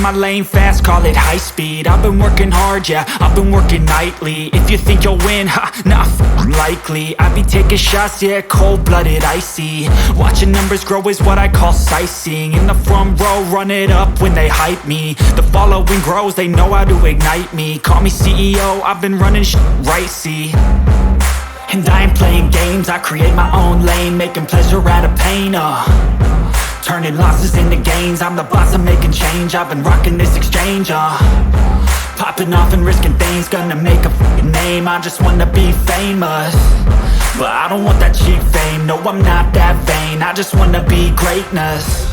in my lane fast, call it high speed. I've been working hard, yeah, I've been working nightly. If you think you'll win, ha, not likely. I be taking shots, yeah, cold-blooded, icy. Watching numbers grow is what I call sightseeing. In the front row, run it up when they hype me. The following grows, they know how to ignite me. Call me CEO, I've been running right, see. And I ain't playing games, I create my own lane, making pleasure out of pain, turning losses into gains. I'm the boss, I'm making change. I've been rocking this exchange, popping off and risking things. Gonna make a fucking name. I just wanna be famous, but I don't want that cheap fame. No, I'm not that vain. I just wanna be greatness.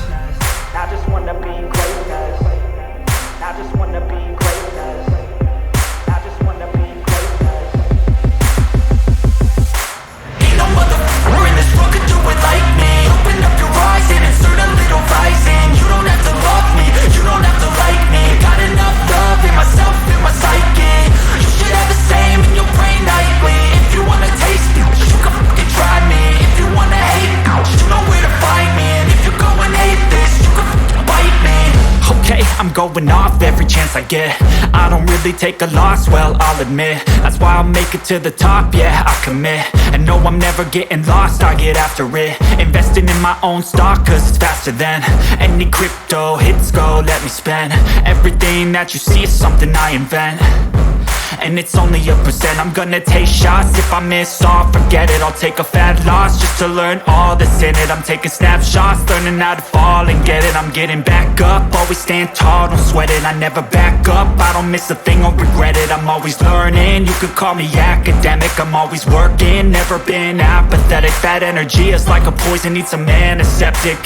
I just wanna be greatness. I just wanna be greatness. I just wanna be greatness. Ain't no motherfucker in this world could do it like me. Open up your eyes and insert a little vice in. You don't have to love me, you don't have to like me. Got enough love in myself, in my psyche. You should have the same in your brain nightly. If you wanna taste it, you can fucking try me. If you wanna hate it, you know where to find me. And if you go and hate this, you can fucking bite me. Okay, I'm going off every chance I get. I don't really take a loss, well, I'll admit. That's why I'll make it to the top, yeah, I commit. And no, I'm never getting lost, I get after it. Investing in my own stock, cause it's faster than any crypto hits go, let me spend. Everything that you see is something I invent, and it's only a percent. I'm gonna take shots, if I miss all, forget it. I'll take a fat loss just to learn all that's in it. I'm taking snapshots, learning how to fall and get it. I'm getting back up, always stand tall, don't sweat it. I never back up, I don't miss a thing or regret it. I'm always learning, you could call me academic. I'm always working, never been apathetic. That energy is like a poison, needs some antiseptic.